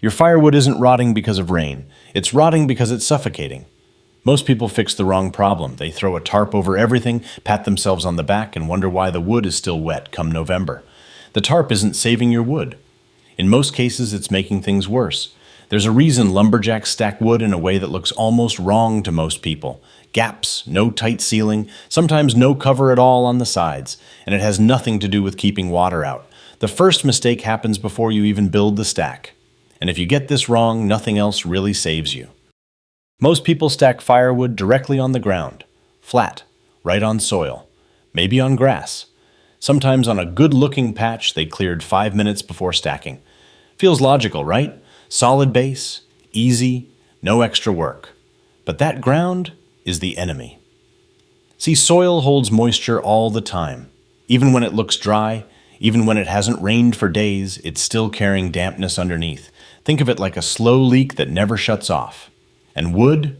Your firewood isn't rotting because of rain. It's rotting because it's suffocating. Most people fix the wrong problem. They throw a tarp over everything, pat themselves on the back, and wonder why the wood is still wet come November. The tarp isn't saving your wood. In most cases, it's making things worse. There's a reason lumberjacks stack wood in a way that looks almost wrong to most people. Gaps, no tight ceiling, sometimes no cover at all on the sides, and it has nothing to do with keeping water out. The first mistake happens before you even build the stack. And if you get this wrong, nothing else really saves you. Most people stack firewood directly on the ground, flat, right on soil, maybe on grass. Sometimes on a good-looking patch they cleared 5 minutes before stacking. Feels logical, right? Solid base, easy, no extra work. But that ground is the enemy. See, soil holds moisture all the time. Even when it looks dry, even when it hasn't rained for days, it's still carrying dampness underneath. Think of it like a slow leak that never shuts off. And wood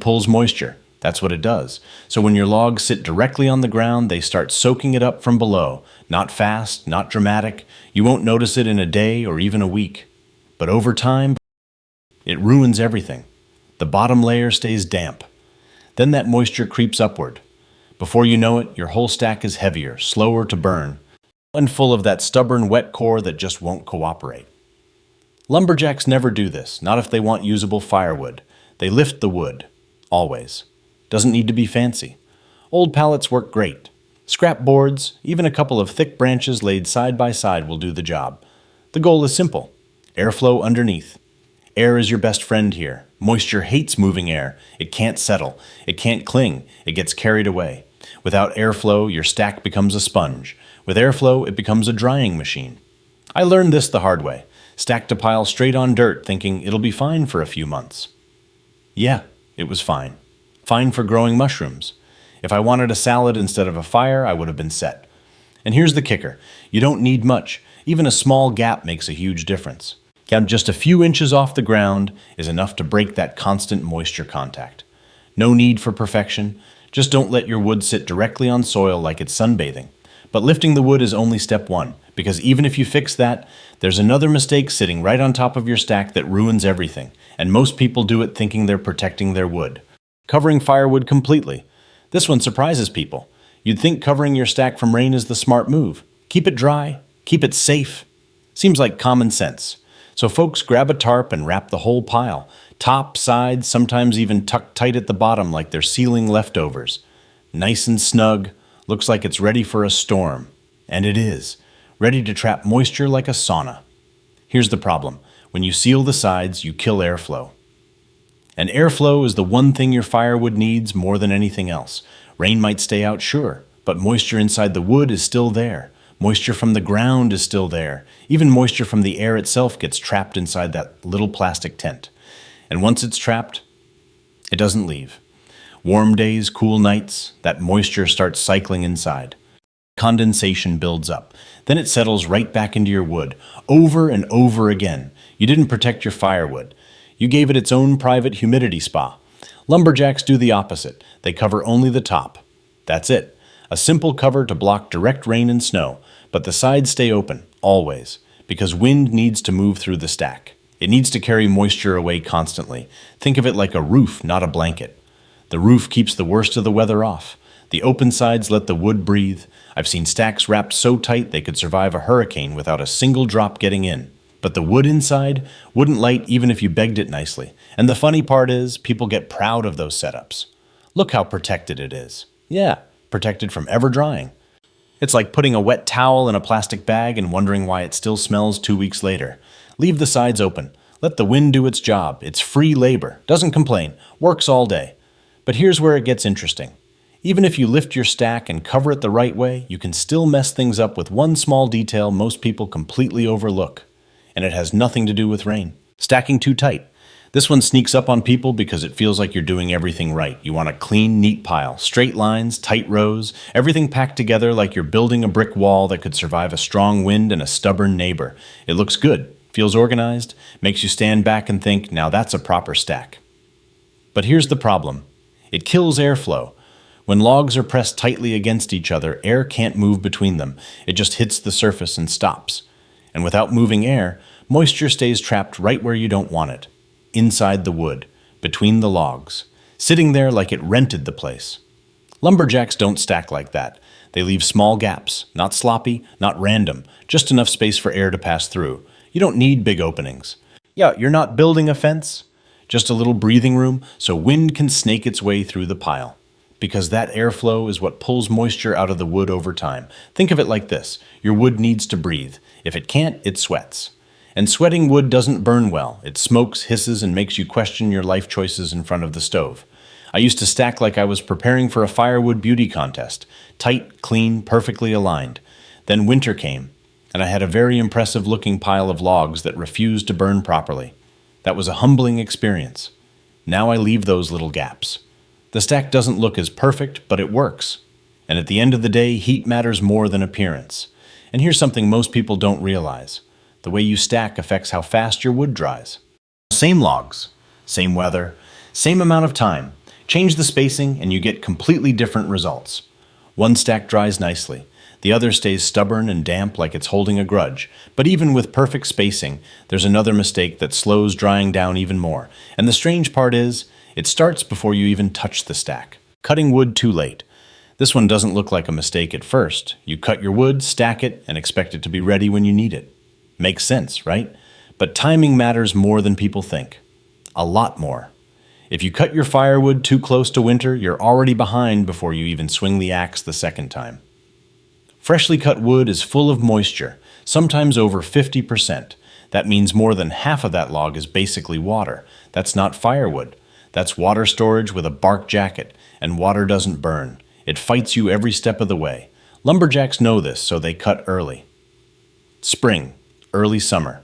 pulls moisture. That's what it does. So when your logs sit directly on the ground, they start soaking it up from below. Not fast, not dramatic. You won't notice it in a day or even a week. But over time, it ruins everything. The bottom layer stays damp. Then that moisture creeps upward. Before you know it, your whole stack is heavier, slower to burn, and full of that stubborn wet core that just won't cooperate. Lumberjacks never do this, not if they want usable firewood. They lift the wood, always. Doesn't need to be fancy. Old pallets work great. Scrap boards, even a couple of thick branches laid side by side will do the job. The goal is simple. Airflow underneath. Air is your best friend here. Moisture hates moving air. It can't settle. It can't cling. It gets carried away. Without airflow, your stack becomes a sponge. With airflow, it becomes a drying machine. I learned this the hard way. Stacked a pile straight on dirt thinking it'll be fine for a few months. Yeah, it was fine. Fine for growing mushrooms. If I wanted a salad instead of a fire, I would have been set. And here's the kicker. You don't need much. Even a small gap makes a huge difference. Just a few inches off the ground is enough to break that constant moisture contact. No need for perfection. Just don't let your wood sit directly on soil like it's sunbathing. But lifting the wood is only step one, because even if you fix that, there's another mistake sitting right on top of your stack that ruins everything, and most people do it thinking they're protecting their wood. Covering firewood completely. This one surprises people. You'd think covering your stack from rain is the smart move. Keep it dry, keep it safe. Seems like common sense. So folks grab a tarp and wrap the whole pile. Top, sides, sometimes even tucked tight at the bottom like they're sealing leftovers. Nice and snug, looks like it's ready for a storm. And it is. Ready to trap moisture like a sauna. Here's the problem. When you seal the sides, you kill airflow. And airflow is the one thing your firewood needs more than anything else. Rain might stay out, sure, but moisture inside the wood is still there. Moisture from the ground is still there. Even moisture from the air itself gets trapped inside that little plastic tent. And once it's trapped, it doesn't leave. Warm days, cool nights, that moisture starts cycling inside. Condensation builds up. Then it settles right back into your wood, over and over again. You didn't protect your firewood. You gave it its own private humidity spa. Lumberjacks do the opposite. They cover only the top. That's it. A simple cover to block direct rain and snow, but the sides stay open, always, because wind needs to move through the stack. It needs to carry moisture away constantly. Think of it like a roof, not a blanket. The roof keeps the worst of the weather off. The open sides let the wood breathe. I've seen stacks wrapped so tight they could survive a hurricane without a single drop getting in. But the wood inside wouldn't light even if you begged it nicely. And the funny part is, people get proud of those setups. Look how protected it is. Yeah, protected from ever drying. It's like putting a wet towel in a plastic bag and wondering why it still smells 2 weeks later. Leave the sides open. Let the wind do its job. It's free labor. Doesn't complain. Works all day. But here's where it gets interesting. Even if you lift your stack and cover it the right way, you can still mess things up with one small detail most people completely overlook. And it has nothing to do with rain. Stacking too tight. This one sneaks up on people because it feels like you're doing everything right. You want a clean, neat pile, straight lines, tight rows, everything packed together like you're building a brick wall that could survive a strong wind and a stubborn neighbor. It looks good, feels organized, makes you stand back and think, now that's a proper stack. But here's the problem. It kills airflow. When logs are pressed tightly against each other, air can't move between them. It just hits the surface and stops. And without moving air, Moisture stays trapped right where you don't want it, inside the wood, between the logs, sitting there like it rented the place. Lumberjacks don't stack like that. They leave small gaps, not sloppy, not random, just enough space for air to pass through. You don't need big openings. Yeah, you're not building a fence, just a little breathing room so wind can snake its way through the pile. Because that airflow is what pulls moisture out of the wood over time. Think of it like this. Your wood needs to breathe. If it can't, it sweats. And sweating wood doesn't burn well. It smokes, hisses, and makes you question your life choices in front of the stove. I used to stack like I was preparing for a firewood beauty contest. Tight, clean, perfectly aligned. Then winter came, and I had a very impressive looking pile of logs that refused to burn properly. That was a humbling experience. Now I leave those little gaps. The stack doesn't look as perfect, but it works. And at the end of the day, heat matters more than appearance. And here's something most people don't realize. The way you stack affects how fast your wood dries. Same logs, same weather, same amount of time. Change the spacing and you get completely different results. One stack dries nicely. The other stays stubborn and damp like it's holding a grudge. But even with perfect spacing, there's another mistake that slows drying down even more. And the strange part is, it starts before you even touch the stack. Cutting wood too late. This one doesn't look like a mistake at first. You cut your wood, stack it, and expect it to be ready when you need it. Makes sense, right? But timing matters more than people think. A lot more. If you cut your firewood too close to winter, you're already behind before you even swing the axe the second time. Freshly cut wood is full of moisture, sometimes over 50%. That means more than half of that log is basically water. That's not firewood. That's water storage with a bark jacket, and water doesn't burn. It fights you every step of the way. Lumberjacks know this, so they cut early. Spring, early summer.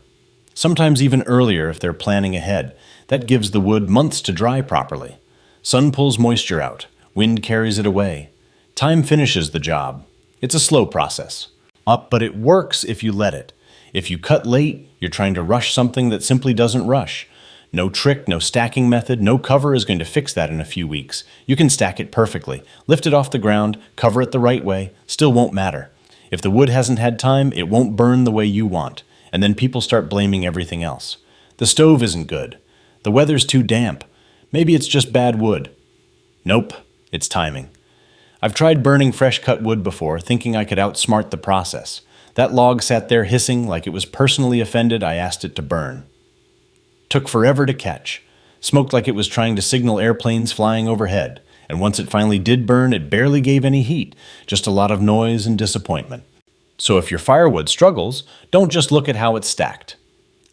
Sometimes even earlier if they're planning ahead. That gives the wood months to dry properly. Sun pulls moisture out. Wind carries it away. Time finishes the job. It's a slow process. But it works if you let it. If you cut late, you're trying to rush something that simply doesn't rush. No trick, no stacking method, no cover is going to fix that in a few weeks. You can stack it perfectly, lift it off the ground, cover it the right way, still won't matter. If the wood hasn't had time, it won't burn the way you want, and then people start blaming everything else. The stove isn't good. The weather's too damp. Maybe it's just bad wood. Nope, it's timing. I've tried burning fresh cut wood before, thinking I could outsmart the process. That log sat there hissing like it was personally offended I asked it to burn. Took forever to catch. Smoked like it was trying to signal airplanes flying overhead. And once it finally did burn, it barely gave any heat, just a lot of noise and disappointment. So if your firewood struggles, don't just look at how it's stacked.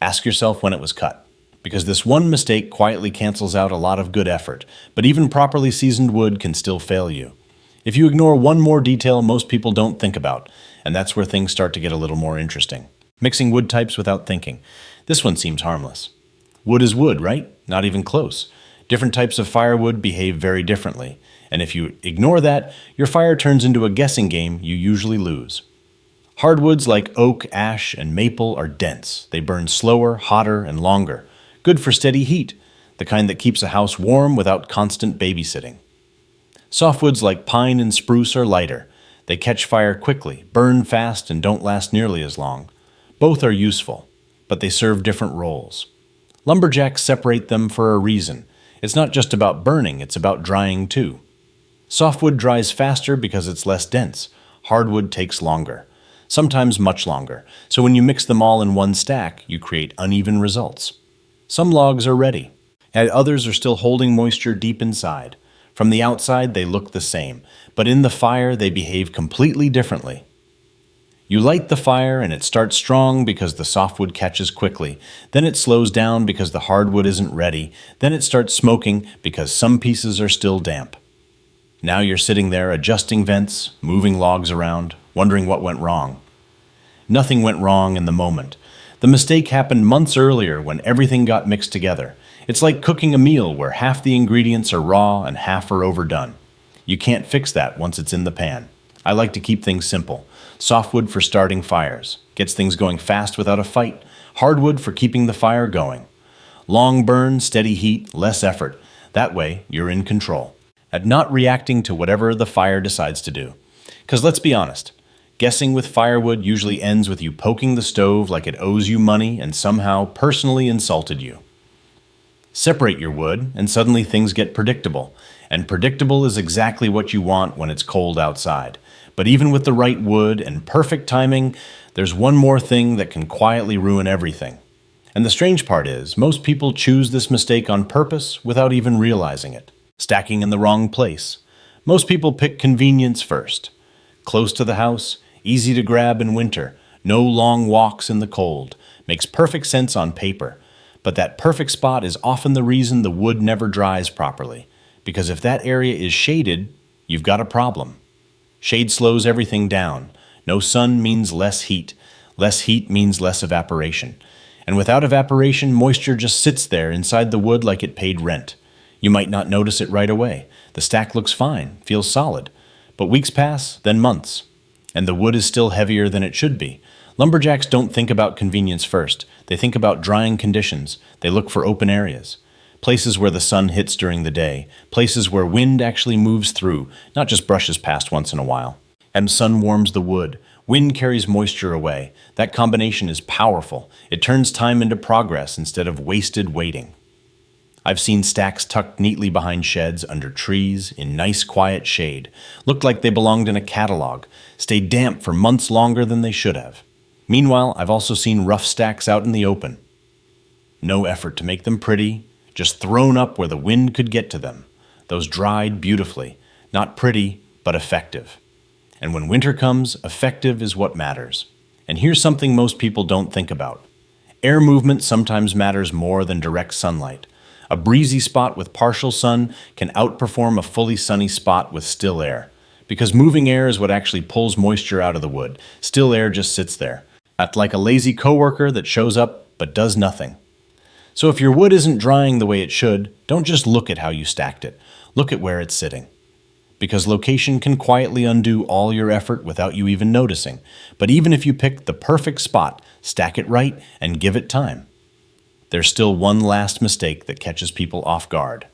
Ask yourself when it was cut. Because this one mistake quietly cancels out a lot of good effort, but even properly seasoned wood can still fail you. If you ignore one more detail most people don't think about, and that's where things start to get a little more interesting. Mixing wood types without thinking. This one seems harmless. Wood is wood, right? Not even close. Different types of firewood behave very differently, and if you ignore that, your fire turns into a guessing game you usually lose. Hardwoods like oak, ash, and maple are dense. They burn slower, hotter, and longer. Good for steady heat, the kind that keeps a house warm without constant babysitting. Softwoods like pine and spruce are lighter. They catch fire quickly, burn fast, and don't last nearly as long. Both are useful, but they serve different roles. Lumberjacks separate them for a reason. It's not just about burning, it's about drying too. Softwood dries faster because it's less dense. Hardwood takes longer, sometimes much longer. So when you mix them all in one stack, you create uneven results. Some logs are ready, and others are still holding moisture deep inside. From the outside, they look the same, but in the fire, they behave completely differently. You light the fire and it starts strong because the softwood catches quickly. Then it slows down because the hardwood isn't ready. Then it starts smoking because some pieces are still damp. Now you're sitting there adjusting vents, moving logs around, wondering what went wrong. Nothing went wrong in the moment. The mistake happened months earlier when everything got mixed together. It's like cooking a meal where half the ingredients are raw and half are overdone. You can't fix that once it's in the pan. I like to keep things simple. Softwood for starting fires. Gets things going fast without a fight. Hardwood for keeping the fire going. Long burn, steady heat, less effort. That way, you're in control. And not reacting to whatever the fire decides to do. Because let's be honest, Guessing with firewood usually ends with you poking the stove like it owes you money and somehow personally insulted you. Separate your wood, and suddenly things get predictable. And predictable is exactly what you want when it's cold outside. But even with the right wood and perfect timing, there's one more thing that can quietly ruin everything. And the strange part is, most people choose this mistake on purpose without even realizing it. Stacking in the wrong place. Most people pick convenience first. Close to the house, easy to grab in winter, no long walks in the cold. Makes perfect sense on paper. But that perfect spot is often the reason the wood never dries properly. Because if that area is shaded, you've got a problem. Shade slows everything down. No sun means less heat. Less heat means less evaporation. And without evaporation, moisture just sits there inside the wood like it paid rent. You might not notice it right away. The stack looks fine, feels solid. But weeks pass, then months. And the wood is still heavier than it should be. Lumberjacks don't think about convenience first. They think about drying conditions. They look for open areas. Places where the sun hits during the day. Places where wind actually moves through, not just brushes past once in a while. And sun warms the wood. Wind carries moisture away. That combination is powerful. It turns time into progress instead of wasted waiting. I've seen stacks tucked neatly behind sheds, under trees, in nice quiet shade. Looked like they belonged in a catalog. Stayed damp for months longer than they should have. Meanwhile, I've also seen rough stacks out in the open. No effort to make them pretty, just thrown up where the wind could get to them. Those dried beautifully. Not pretty, but effective. And when winter comes, effective is what matters. And here's something most people don't think about. Air movement sometimes matters more than direct sunlight. A breezy spot with partial sun can outperform a fully sunny spot with still air. Because moving air is what actually pulls moisture out of the wood. Still air just sits there. Act like a lazy coworker that shows up but does nothing. So if your wood isn't drying the way it should, don't just look at how you stacked it. Look at where it's sitting. Because location can quietly undo all your effort without you even noticing. But even if you pick the perfect spot, stack it right, and give it time, there's still one last mistake that catches people off guard.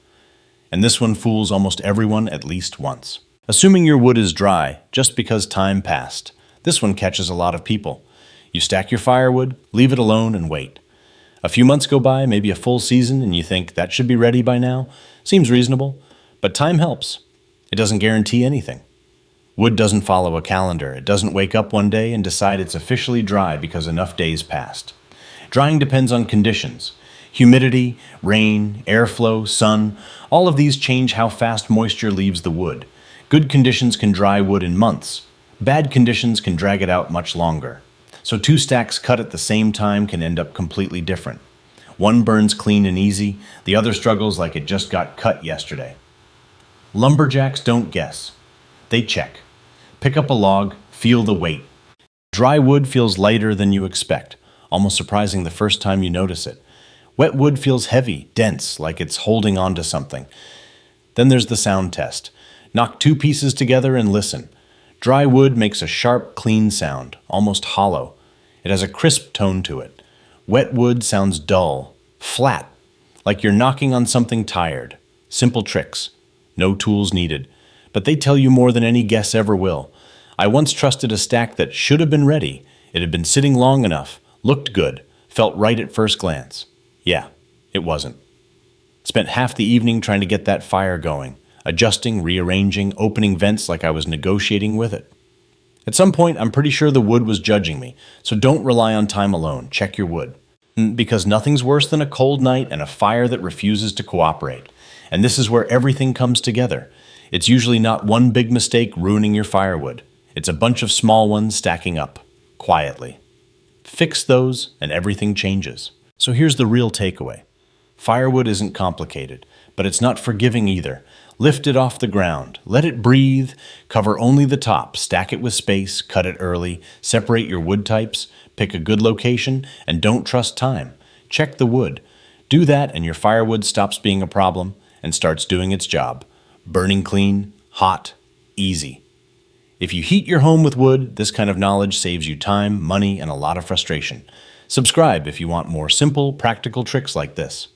And this one fools almost everyone at least once. Assuming your wood is dry just because time passed. This one catches a lot of people. You stack your firewood, leave it alone, and wait. A few months go by, maybe a full season, and you think that should be ready by now. Seems reasonable, but time helps. It doesn't guarantee anything. Wood doesn't follow a calendar. It doesn't wake up one day and decide it's officially dry because enough days passed. Drying depends on conditions. Humidity, rain, airflow, sun, all of these change how fast moisture leaves the wood. Good conditions can dry wood in months. Bad conditions can drag it out much longer. So two stacks cut at the same time can end up completely different. One burns clean and easy, the other struggles like it just got cut yesterday. Lumberjacks don't guess. They check. Pick up a log, feel the weight. Dry wood feels lighter than you expect, almost surprising the first time you notice it. Wet wood feels heavy, dense, like it's holding on to something. Then there's the sound test. Knock two pieces together and listen. Dry wood makes a sharp, clean sound, almost hollow. It has a crisp tone to it. Wet wood sounds dull, flat, like you're knocking on something tired. Simple tricks. No tools needed. But they tell you more than any guess ever will. I once trusted a stack that should have been ready. It had been sitting long enough, looked good, felt right at first glance. Yeah, it wasn't. Spent half the evening trying to get that fire going. Adjusting, rearranging, opening vents like I was negotiating with it. At some point, I'm pretty sure the wood was judging me, so don't rely on time alone. Check your wood. Because nothing's worse than a cold night and a fire that refuses to cooperate. And this is where everything comes together. It's usually not one big mistake ruining your firewood. It's a bunch of small ones stacking up, quietly. Fix those, and everything changes. So here's the real takeaway. Firewood isn't complicated, but it's not forgiving either. Lift it off the ground, let it breathe, cover only the top, stack it with space, cut it early, separate your wood types, pick a good location, and don't trust time. Check the wood. Do that and your firewood stops being a problem and starts doing its job. Burning clean, hot, easy. If you heat your home with wood, this kind of knowledge saves you time, money, and a lot of frustration. Subscribe if you want more simple, practical tricks like this.